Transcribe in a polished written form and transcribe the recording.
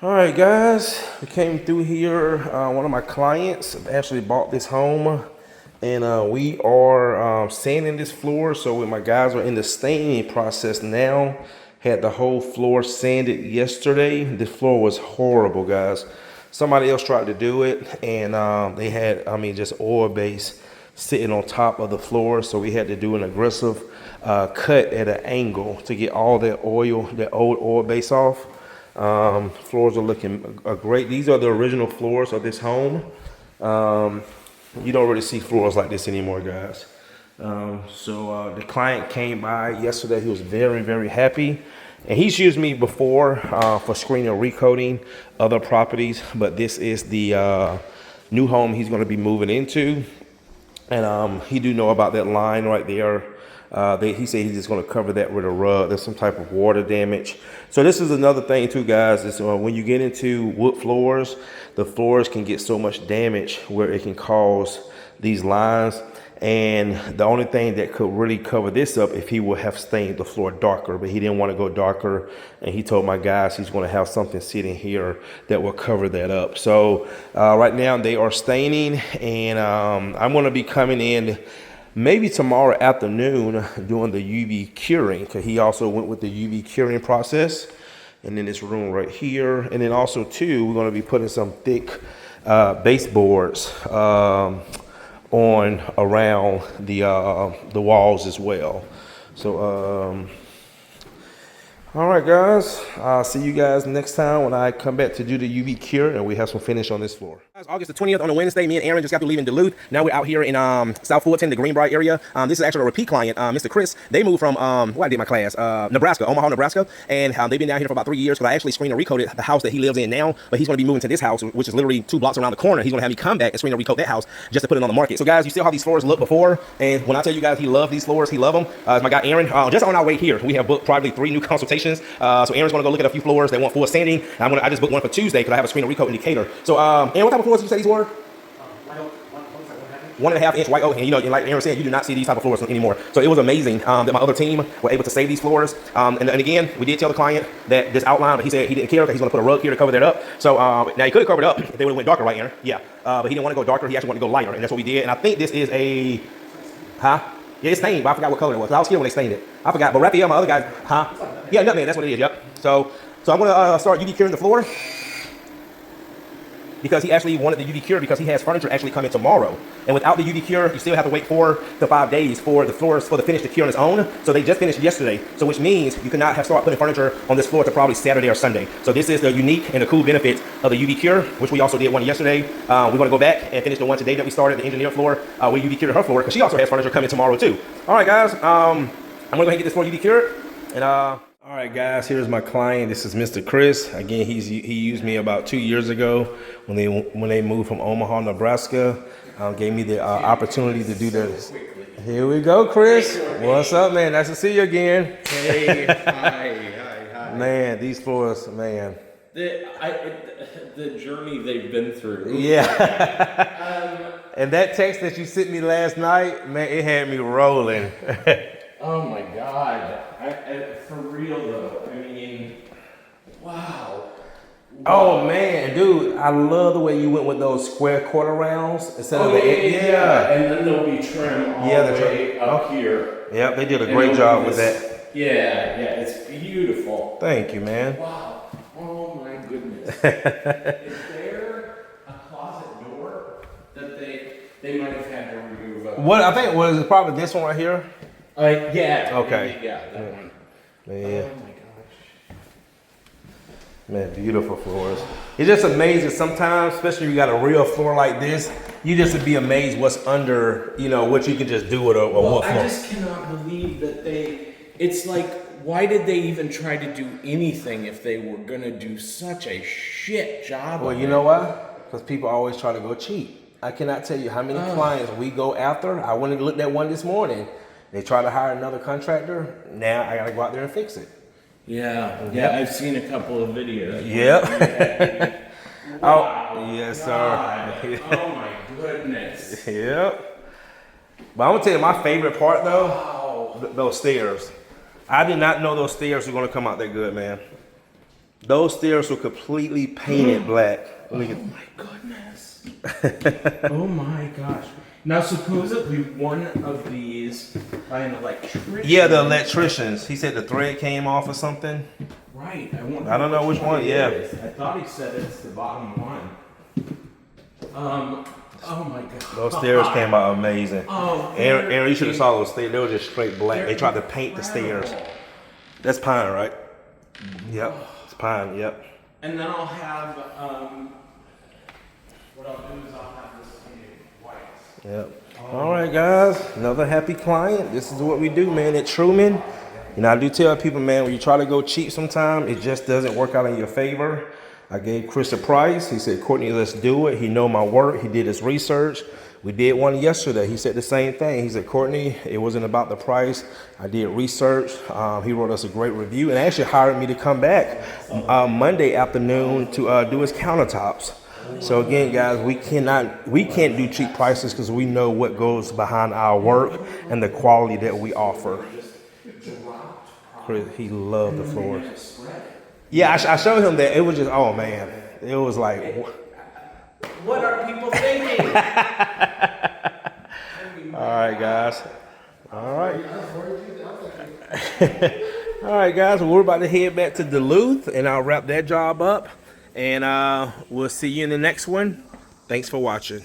All right, guys, we came through here. One of my clients actually bought this home, and we are sanding this floor. So when my guys are in the staining process now, had the whole floor sanded yesterday. The floor was horrible, guys. Somebody else tried to do it, and they had, just oil base sitting on top of the floor. So we had to do an aggressive cut at an angle to get all that oil, that old oil base off. Floors are looking great. These are the original floors of this home. You don't really see floors like this anymore, guys. So the client came by yesterday. He was very, very happy. And he's used me before for screening and recoating other properties, but this is the new home he's going to be moving into. And he do know about that line right there. He said he's just going to cover that with a rug. There's some type of water damage. So this is another thing too, guys, is when you get into wood floors, the floors can get so much damage where it can cause these lines. And the only thing that could really cover this up if he would have stained the floor darker, but he didn't want to go darker. And he told my guys he's going to have something sitting here that will cover that up. So right now they are staining, and I'm going to be coming in maybe tomorrow afternoon doing the UV curing, because he also went with the UV curing process. And then this room right here. And then also too, we're going to be putting some thick baseboards on around the walls as well. So all right, guys, I'll see you guys next time when I come back to do the UV cure and we have some finish on this floor. Guys, August the 20th on a Wednesday, me and Aaron just got to leave in Duluth. Now we're out here in South Fulton, the Greenbrier area. This is actually a repeat client, Mr. Chris. They moved from where I did my class, Nebraska, Omaha, Nebraska, and they've been down here for about 3 years, because I actually screened and recoated the house that he lives in now, but he's going to be moving to this house, which is literally 2 blocks around the corner. He's going to have me come back and screen and recoat that house just to put it on the market. So guys, you see how these floors look before, and when I tell you guys he loved these floors, he loved them. It's my guy Aaron. Just on our way here, we have booked probably 3 new consultations. So Aaron's going to go look at a few floors. They want full sanding. I just booked one for Tuesday because I have a screen and recoat indicator. So Aaron, what type of floors did you say these were? 1.5 inch white oak, and like Aaron said, you do not see these type of floors anymore. So it was amazing that my other team were able to save these floors. And again, we did tell the client that this outline, but he said he didn't care because he's going to put a rug here to cover that up. So now he could have covered it up if they would have went darker, right, Aaron? Yeah. But he didn't want to go darker. He actually wanted to go lighter, and that's what we did. And I think this is a, Yeah, it's stained, but I forgot what color it was. I was here when they stained it. I forgot. But Raphael, my other guy, Yeah, nutmeg. That's what it is. Yep. So I'm going to start UV curing the floor, because he actually wanted the UV cure because he has furniture actually coming tomorrow. And without the UV cure, you still have to wait 4 to 5 days for the floors, for the finish to cure on its own. So they just finished yesterday. So which means you cannot have started putting furniture on this floor to probably Saturday or Sunday. So this is the unique and the cool benefit of the UV cure, which we also did one yesterday. We're going to go back and finish the one today that we started, the engineer floor. We UV cured her floor because she also has furniture coming tomorrow too. All right, guys, I'm going to go ahead and get this floor UV cured. And all right, guys, here's my client. This is Mr. Chris. Again, he used me about 2 years ago when they moved from Omaha, Nebraska. Gave me the opportunity to do this. Here we go, Chris. What's up, man? Nice to see you again. Hey, hi. Man, these floors, man. The journey they've been through. Yeah. And that text that you sent me last night, man, it had me rolling. Oh my God. For real though, I mean, wow. Oh man, dude, I love the way you went with those square quarter rounds instead of the and then there'll be trim all the way up here. Yep, they did a great job with that. Yeah, it's beautiful. Thank you, man. Wow. Oh my goodness. Is there a closet door that they might have had to remove? What I think was probably this one right here. Yeah. Okay. Yeah, that one. Man. Oh my gosh. Man, beautiful floors. It's just amazing sometimes, especially if you got a real floor like this, you just would be amazed what's under, what you can just do with a wood floor. I just cannot believe that it's like, why did they even try to do anything if they were gonna do such a shit job? Well, you know why? Because people always try to go cheap. I cannot tell you how many clients we go after. I went and looked at one this morning. They try to hire another contractor. Now I gotta go out there and fix it. Yeah, I've seen a couple of videos. Yep. Wow. Oh, yes, God. sir. Oh my goodness. Yep. But I'm gonna tell you my favorite part though, those stairs. I did not know those stairs were gonna come out that good, man. Those stairs were completely painted black. Look at. Oh my goodness. Oh my gosh. Now supposedly one of these by an electrician. Yeah, the electricians. He said the thread came off or something. Right. I don't know which one. Yeah. I thought he said it's the bottom one. Oh my god. Those stairs came out amazing. Oh, Aaron, you should have saw those stairs. They were just straight black. They tried to paint the stairs. That's pine, right? Yep. It's pine. Yep. And then I'll have what I'll do is I'll have this painted white. Yep. All right, guys. Another happy client. This is what we do, man. At Truman, you know, I do tell people, man, when you try to go cheap sometime, it just doesn't work out in your favor. I gave Chris a price. He said, Courtney, let's do it. He know my work. He did his research. We did one yesterday. He said the same thing. He said, Courtney, it wasn't about the price. I did research. He wrote us a great review and actually hired me to come back Monday afternoon to do his countertops. So again, guys, we can't do cheap prices because we know what goes behind our work and the quality that we offer. Chris, he loved the floors. Yeah, I showed him that. It was just, oh man, it was like, what are people thinking? all right, guys. All right. All right, guys. Well, we're about to head back to Duluth, and I'll wrap that job up. And we'll see you in the next one. Thanks for watching.